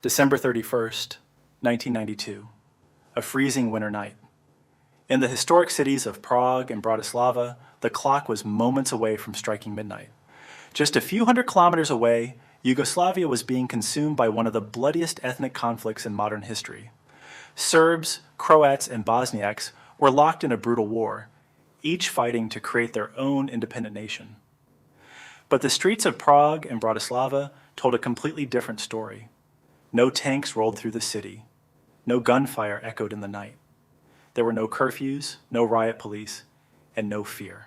December 31st, 1992, a freezing winter night. In the historic cities of Prague and Bratislava, the clock was moments away from striking midnight. Just a few hundred kilometers away, Yugoslavia was being consumed by one of the bloodiest ethnic conflicts in modern history. Serbs, Croats, and Bosniaks were locked in a brutal war, each fighting to create their own independent nation. But the streets of Prague and Bratislava told a completely different story. No tanks rolled through the city. No gunfire echoed in the night. There were no curfews, no riot police, and no fear.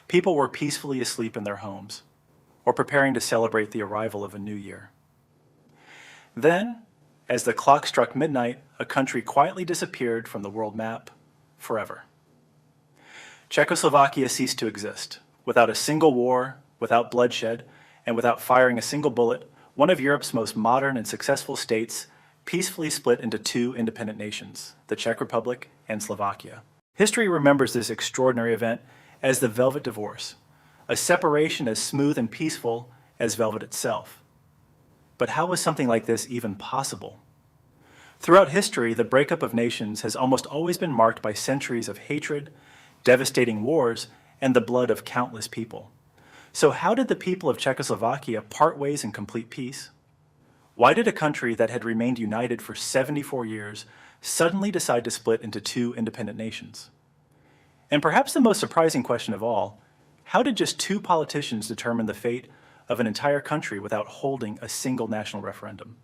People were peacefully asleep in their homes, or preparing to celebrate the arrival of a new year. Then, as the clock struck midnight, a country quietly disappeared from the world map forever. Czechoslovakia ceased to exist. Without a single war, without bloodshed, and without firing a single bullet, one of Europe's most modern and successful states peacefully split into two independent nations, the Czech Republic and Slovakia. History remembers this extraordinary event as the Velvet Divorce, a separation as smooth and peaceful as velvet itself. But how was something like this even possible? Throughout history, the breakup of nations has almost always been marked by centuries of hatred, devastating wars, and the blood of countless people. So how did the people of Czechoslovakia part ways in complete peace? Why did a country that had remained united for 74 years suddenly decide to split into two independent nations? And perhaps the most surprising question of all, how did just two politicians determine the fate of an entire country without holding a single national referendum?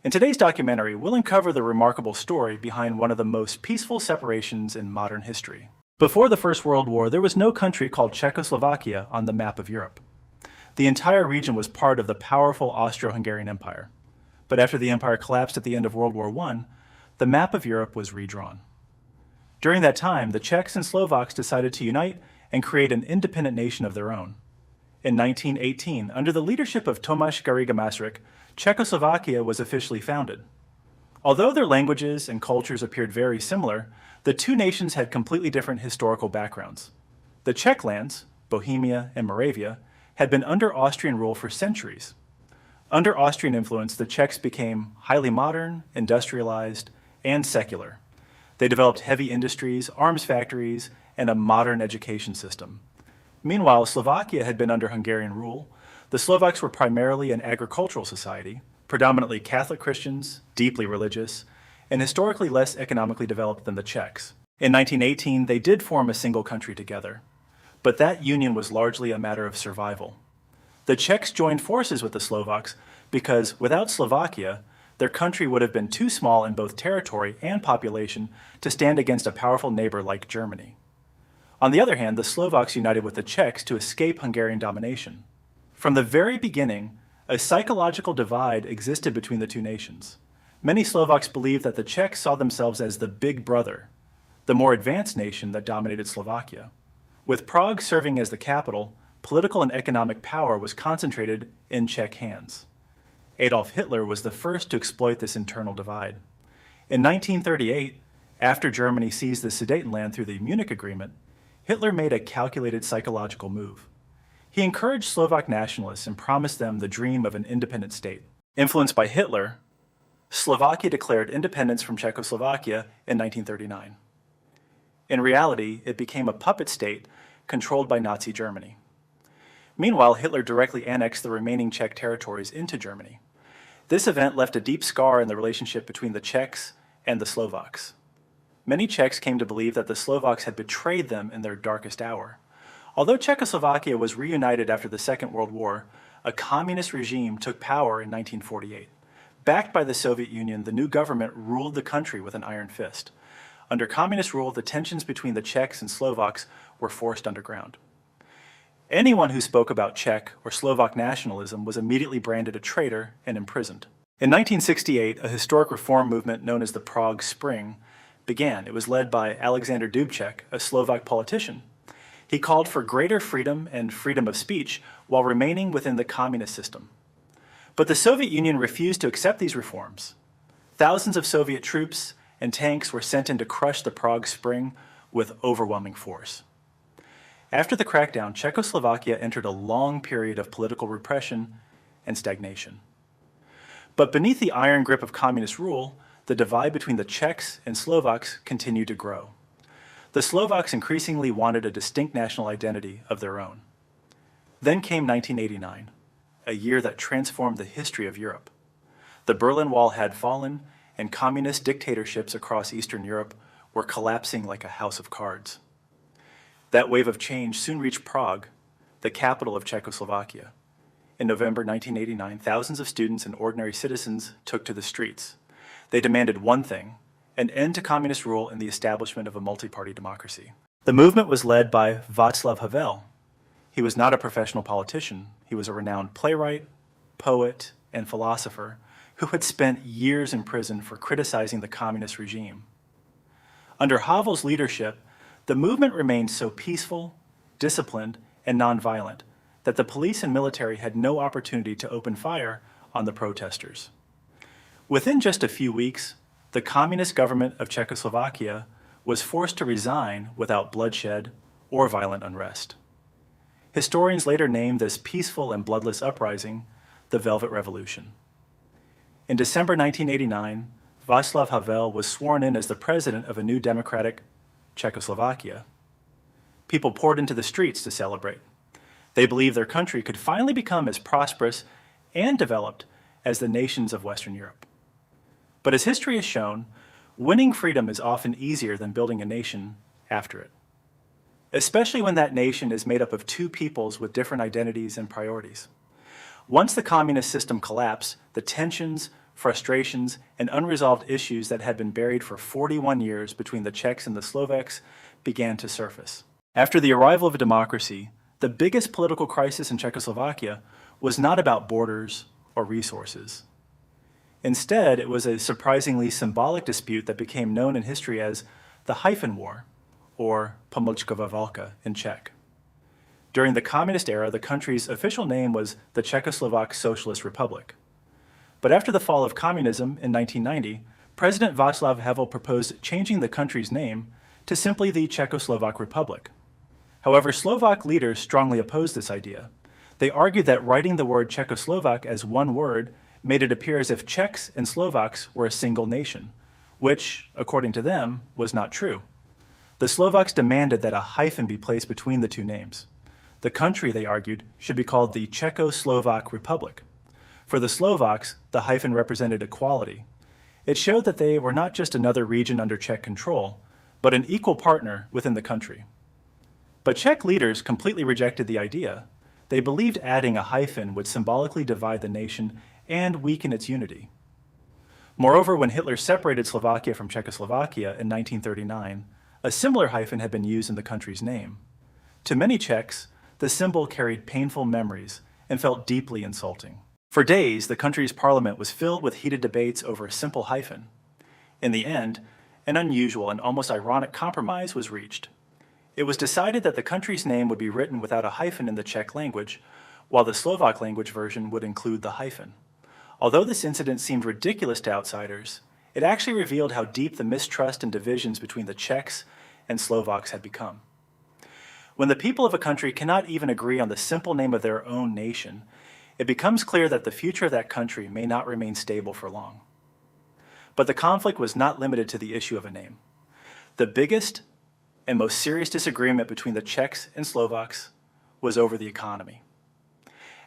In today's documentary, we'll uncover the remarkable story behind one of the most peaceful separations in modern history. Before the First World War, there was no country called Czechoslovakia on the map of Europe. The entire region was part of the powerful Austro-Hungarian Empire. But after the empire collapsed at the end of World War I, the map of Europe was redrawn. During that time, the Czechs and Slovaks decided to unite and create an independent nation of their own. In 1918, under the leadership of Tomáš Garriga Masaryk, Czechoslovakia was officially founded. Although their languages and cultures appeared very similar, the two nations had completely different historical backgrounds. The Czech lands, Bohemia and Moravia, had been under Austrian rule for centuries. Under Austrian influence, the Czechs became highly modern, industrialized, and secular. They developed heavy industries, arms factories, and a modern education system. Meanwhile, Slovakia had been under Hungarian rule. The Slovaks were primarily an agricultural society, predominantly Catholic Christians, deeply religious, and historically less economically developed than the Czechs. In 1918, they did form a single country together, but that union was largely a matter of survival. The Czechs joined forces with the Slovaks because without Slovakia, their country would have been too small in both territory and population to stand against a powerful neighbor like Germany. On the other hand, the Slovaks united with the Czechs to escape Hungarian domination. From the very beginning, a psychological divide existed between the two nations. Many Slovaks believed that the Czechs saw themselves as the big brother, the more advanced nation that dominated Slovakia. With Prague serving as the capital, political and economic power was concentrated in Czech hands. Adolf Hitler was the first to exploit this internal divide. In 1938, after Germany seized the Sudetenland through the Munich Agreement, Hitler made a calculated psychological move. He encouraged Slovak nationalists and promised them the dream of an independent state. Influenced by Hitler, Slovakia declared independence from Czechoslovakia in 1939. In reality, it became a puppet state controlled by Nazi Germany. Meanwhile, Hitler directly annexed the remaining Czech territories into Germany. This event left a deep scar in the relationship between the Czechs and the Slovaks. Many Czechs came to believe that the Slovaks had betrayed them in their darkest hour. Although Czechoslovakia was reunited after the Second World War, a communist regime took power in 1948. Backed by the Soviet Union, the new government ruled the country with an iron fist. Under communist rule, the tensions between the Czechs and Slovaks were forced underground. Anyone who spoke about Czech or Slovak nationalism was immediately branded a traitor and imprisoned. In 1968, a historic reform movement known as the Prague Spring began. It was led by Alexander Dubček, a Slovak politician. He called for greater freedom and freedom of speech while remaining within the communist system. But the Soviet Union refused to accept these reforms. Thousands of Soviet troops and tanks were sent in to crush the Prague Spring with overwhelming force. After the crackdown, Czechoslovakia entered a long period of political repression and stagnation. But beneath the iron grip of communist rule, the divide between the Czechs and Slovaks continued to grow. The Slovaks increasingly wanted a distinct national identity of their own. Then came 1989, a year that transformed the history of Europe. The Berlin Wall had fallen, and communist dictatorships across Eastern Europe were collapsing like a house of cards. That wave of change soon reached Prague, the capital of Czechoslovakia. In November 1989, thousands of students and ordinary citizens took to the streets. They demanded one thing: an end to communist rule and the establishment of a multi-party democracy. The movement was led by Václav Havel. He was not a professional politician. He was a renowned playwright, poet, and philosopher who had spent years in prison for criticizing the communist regime. Under Havel's leadership, the movement remained so peaceful, disciplined, and nonviolent that the police and military had no opportunity to open fire on the protesters. Within just a few weeks, the communist government of Czechoslovakia was forced to resign without bloodshed or violent unrest. Historians later named this peaceful and bloodless uprising the Velvet Revolution. In December 1989, Václav Havel was sworn in as the president of a new democratic Czechoslovakia. People poured into the streets to celebrate. They believed their country could finally become as prosperous and developed as the nations of Western Europe. But as history has shown, winning freedom is often easier than building a nation after it, especially when that nation is made up of two peoples with different identities and priorities. Once the communist system collapsed, the tensions, frustrations, and unresolved issues that had been buried for 41 years between the Czechs and the Slovaks began to surface. After the arrival of democracy, the biggest political crisis in Czechoslovakia was not about borders or resources. Instead, it was a surprisingly symbolic dispute that became known in history as the Hyphen War, or Pomlčkova válka in Czech. During the communist era, the country's official name was the Czechoslovak Socialist Republic. But after the fall of communism in 1990, President Václav Havel proposed changing the country's name to simply the Czechoslovak Republic. However, Slovak leaders strongly opposed this idea. They argued that writing the word Czechoslovak as one word made it appear as if Czechs and Slovaks were a single nation, which, according to them, was not true. The Slovaks demanded that a hyphen be placed between the two names. The country, they argued, should be called the Czechoslovak Republic. For the Slovaks, the hyphen represented equality. It showed that they were not just another region under Czech control, but an equal partner within the country. But Czech leaders completely rejected the idea. They believed adding a hyphen would symbolically divide the nation and weaken its unity. Moreover, when Hitler separated Slovakia from Czechoslovakia in 1939, a similar hyphen had been used in the country's name. To many Czechs, the symbol carried painful memories and felt deeply insulting. For days, the country's parliament was filled with heated debates over a simple hyphen. In the end, an unusual and almost ironic compromise was reached. It was decided that the country's name would be written without a hyphen in the Czech language, while the Slovak language version would include the hyphen. Although this incident seemed ridiculous to outsiders, it actually revealed how deep the mistrust and divisions between the Czechs and Slovaks had become. When the people of a country cannot even agree on the simple name of their own nation, it becomes clear that the future of that country may not remain stable for long. But the conflict was not limited to the issue of a name. The biggest and most serious disagreement between the Czechs and Slovaks was over the economy.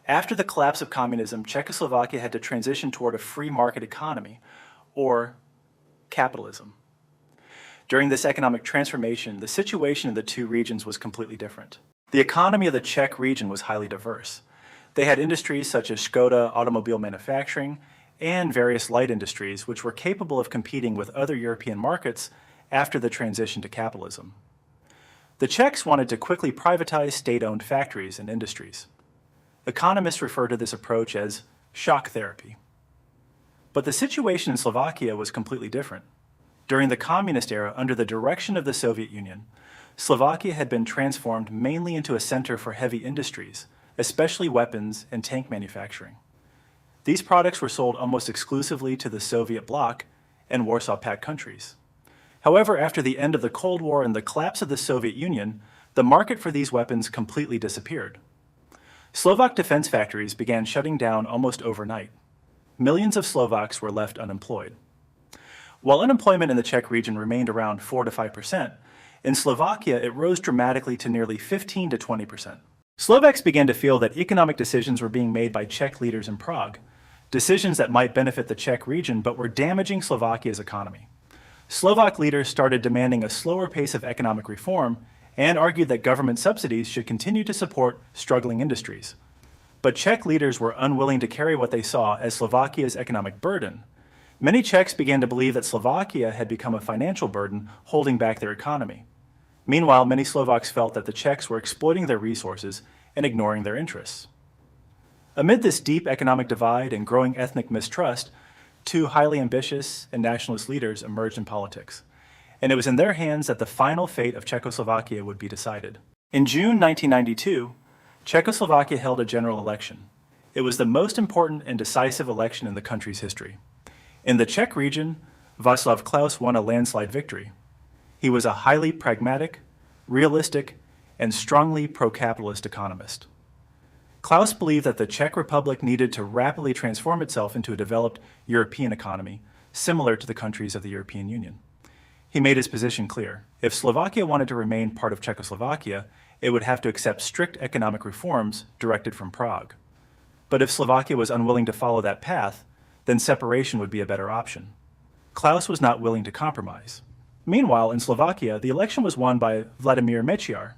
After the collapse of communism, Czechoslovakia had to transition toward a free market economy, or capitalism. During this economic transformation, the situation in the two regions was completely different. The economy of the Czech region was highly diverse. They had industries such as Škoda automobile manufacturing and various light industries which were capable of competing with other European markets after the transition to capitalism. The Czechs wanted to quickly privatize state-owned factories and industries. Economists refer to this approach as shock therapy. But the situation in Slovakia was completely different. During the communist era, under the direction of the Soviet Union, Slovakia had been transformed mainly into a center for heavy industries, especially weapons and tank manufacturing. These products were sold almost exclusively to the Soviet bloc and Warsaw Pact countries. However, after the end of the Cold War and the collapse of the Soviet Union, the market for these weapons completely disappeared. Slovak defense factories began shutting down almost overnight. millions of Slovaks were left unemployed. While unemployment in the Czech region remained around 4 to 5%, in Slovakia it rose dramatically to nearly 15 to 20%. Slovaks began to feel that economic decisions were being made by Czech leaders in Prague, decisions that might benefit the Czech region but were damaging Slovakia's economy. Slovak leaders started demanding a slower pace of economic reform and argued that government subsidies should continue to support struggling industries. But Czech leaders were unwilling to carry what they saw as Slovakia's economic burden. Many Czechs began to believe that Slovakia had become a financial burden holding back their economy. Meanwhile, many Slovaks felt that the Czechs were exploiting their resources and ignoring their interests. Amid this deep economic divide and growing ethnic mistrust, two highly ambitious and nationalist leaders emerged in politics, and it was in their hands that the final fate of Czechoslovakia would be decided. In June 1992, Czechoslovakia held a general election. It was the most important and decisive election in the country's history. In the Czech region, Václav Klaus won a landslide victory. He was a highly pragmatic, realistic, and strongly pro-capitalist economist. Klaus believed that the Czech Republic needed to rapidly transform itself into a developed European economy, similar to the countries of the European Union. He made his position clear. If Slovakia wanted to remain part of Czechoslovakia, it would have to accept strict economic reforms directed from Prague. But if Slovakia was unwilling to follow that path, then separation would be a better option. Klaus was not willing to compromise. Meanwhile, in Slovakia, the election was won by Vladimír Mečiar.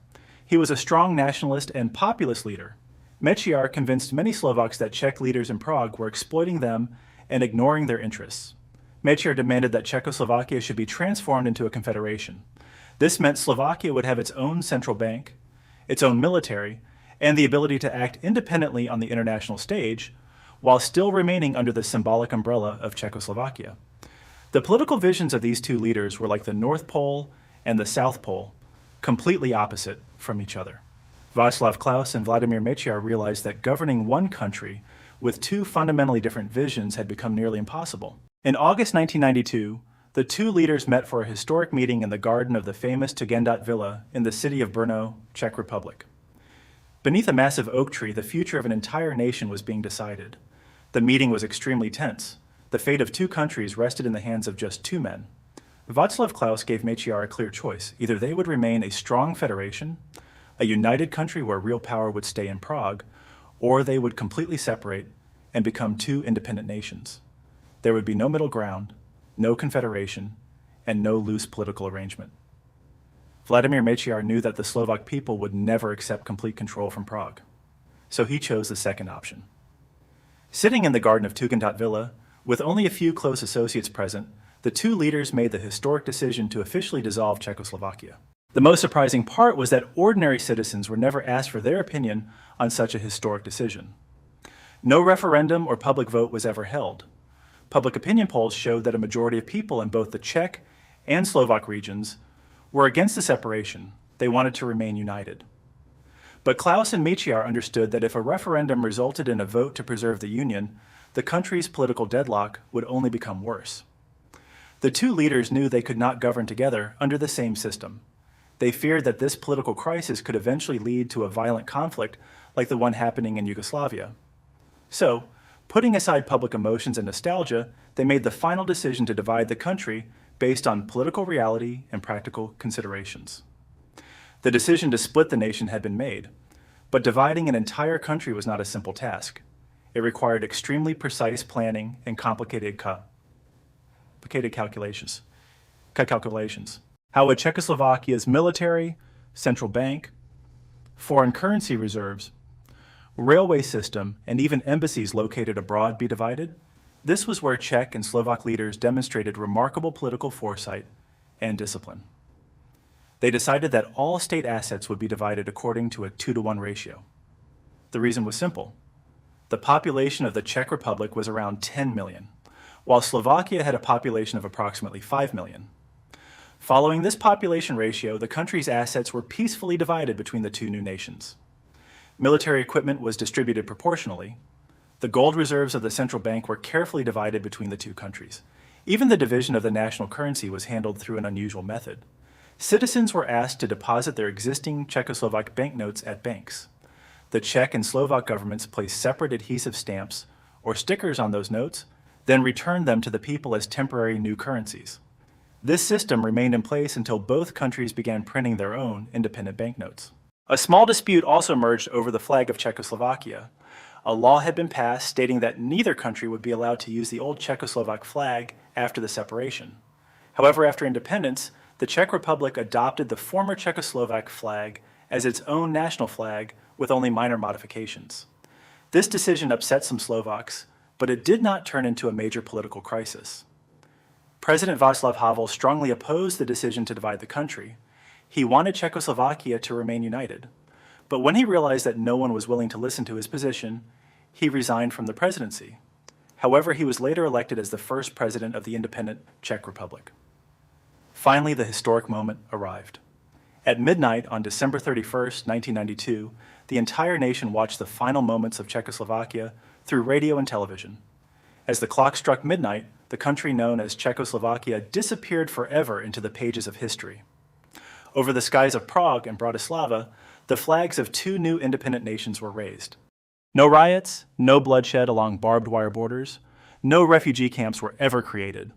He was a strong nationalist and populist leader. Mečiar convinced many Slovaks that Czech leaders in Prague were exploiting them and ignoring their interests. Mečiar demanded that Czechoslovakia should be transformed into a confederation. This meant Slovakia would have its own central bank, its own military, and the ability to act independently on the international stage, while still remaining under the symbolic umbrella of Czechoslovakia. The political visions of these two leaders were like the North Pole and the South Pole, completely opposite from each other. Václav Klaus and Vladimír Mečiar realized that governing one country with two fundamentally different visions had become nearly impossible. In August 1992, the two leaders met for a historic meeting in the garden of the famous Tugendhat Villa in the city of Brno, Czech Republic. Beneath a massive oak tree, the future of an entire nation was being decided. The meeting was extremely tense. The fate of two countries rested in the hands of just two men. Václav Klaus gave Mečiar a clear choice. Either they would remain a strong federation, a united country where real power would stay in Prague, or they would completely separate and become two independent nations. There would be no middle ground, no confederation, and no loose political arrangement. Vladimír Mečiar knew that the Slovak people would never accept complete control from Prague, so he chose the second option. Sitting in the garden of Tugendhat Villa, with only a few close associates present, the two leaders made the historic decision to officially dissolve Czechoslovakia. The most surprising part was that ordinary citizens were never asked for their opinion on such a historic decision. No referendum or public vote was ever held. Public opinion polls showed that a majority of people in both the Czech and Slovak regions were against the separation. They wanted to remain united. But Klaus and Mečiar understood that if a referendum resulted in a vote to preserve the union, the country's political deadlock would only become worse. The two leaders knew they could not govern together under the same system. They feared that this political crisis could eventually lead to a violent conflict like the one happening in Yugoslavia. So, putting aside public emotions and nostalgia, they made the final decision to divide the country based on political reality and practical considerations. The decision to split the nation had been made, but dividing an entire country was not a simple task. It required extremely precise planning and complicated calculations. How would Czechoslovakia's military, central bank, foreign currency reserves, railway system, and even embassies located abroad be divided? This was where Czech and Slovak leaders demonstrated remarkable political foresight and discipline. They decided that all state assets would be divided according to a 2-to-1 ratio. The reason was simple. The population of the Czech Republic was around 10 million, while Slovakia had a population of approximately 5 million. Following this population ratio, the country's assets were peacefully divided between the two new nations. Military equipment was distributed proportionally. The gold reserves of the central bank were carefully divided between the two countries. Even the division of the national currency was handled through an unusual method. Citizens were asked to deposit their existing Czechoslovak banknotes at banks. The Czech and Slovak governments placed separate adhesive stamps or stickers on those notes then returned them to the people as temporary new currencies. This system remained in place until both countries began printing their own independent banknotes. A small dispute also emerged over the flag of Czechoslovakia. A law had been passed stating that neither country would be allowed to use the old Czechoslovak flag after the separation. However, after independence, the Czech Republic adopted the former Czechoslovak flag as its own national flag with only minor modifications. This decision upset some Slovaks, but it did not turn into a major political crisis. President Václav Havel strongly opposed the decision to divide the country. He wanted Czechoslovakia to remain united. But when he realized that no one was willing to listen to his position, he resigned from the presidency. However, he was later elected as the first president of the independent Czech Republic. Finally, the historic moment arrived. At midnight on December 31st, 1992, the entire nation watched the final moments of Czechoslovakia through radio and television. As the clock struck midnight, the country known as Czechoslovakia disappeared forever into the pages of history. Over the skies of Prague and Bratislava, the flags of two new independent nations were raised. No riots, no bloodshed along barbed wire borders, no refugee camps were ever created.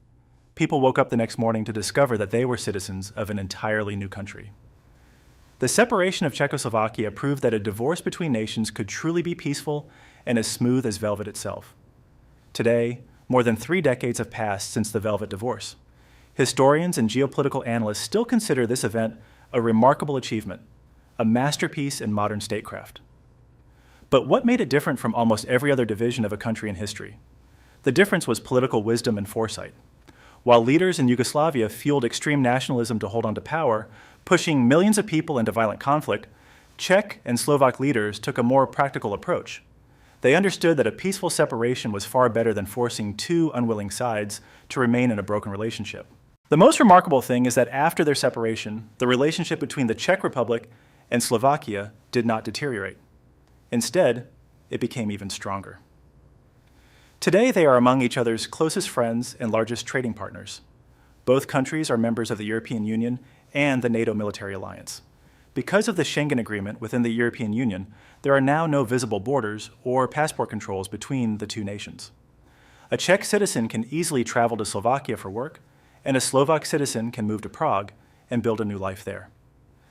People woke up the next morning to discover that they were citizens of an entirely new country. The separation of Czechoslovakia proved that a divorce between nations could truly be peaceful and as smooth as velvet itself. Today, more than 3 decades have passed since the Velvet Divorce. Historians and geopolitical analysts still consider this event a remarkable achievement, a masterpiece in modern statecraft. But what made it different from almost every other division of a country in history? The difference was political wisdom and foresight. While leaders in Yugoslavia fueled extreme nationalism to hold on to power, pushing millions of people into violent conflict, Czech and Slovak leaders took a more practical approach. They understood that a peaceful separation was far better than forcing two unwilling sides to remain in a broken relationship. The most remarkable thing is that after their separation, the relationship between the Czech Republic and Slovakia did not deteriorate. Instead, it became even stronger. Today, they are among each other's closest friends and largest trading partners. Both countries are members of the European Union and the NATO military alliance. Because of the Schengen Agreement within the European Union, there are now no visible borders or passport controls between the two nations. A Czech citizen can easily travel to Slovakia for work, and a Slovak citizen can move to Prague and build a new life there.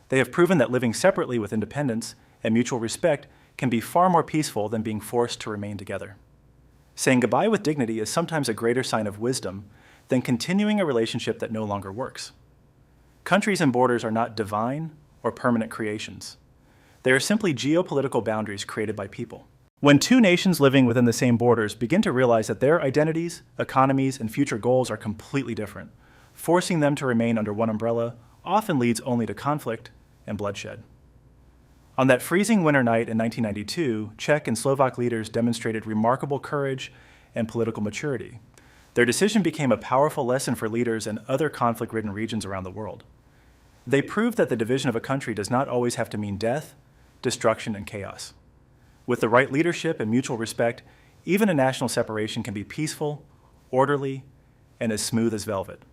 They have proven that living separately with independence and mutual respect can be far more peaceful than being forced to remain together. Saying goodbye with dignity is sometimes a greater sign of wisdom than continuing a relationship that no longer works. Countries and borders are not divine or permanent creations. They are simply geopolitical boundaries created by people. When two nations living within the same borders begin to realize that their identities, economies, and future goals are completely different, forcing them to remain under one umbrella often leads only to conflict and bloodshed. On that freezing winter night in 1992, Czech and Slovak leaders demonstrated remarkable courage and political maturity. Their decision became a powerful lesson for leaders in other conflict-ridden regions around the world. They proved that the division of a country does not always have to mean death, destruction, and chaos. With the right leadership and mutual respect, even a national separation can be peaceful, orderly, and as smooth as velvet.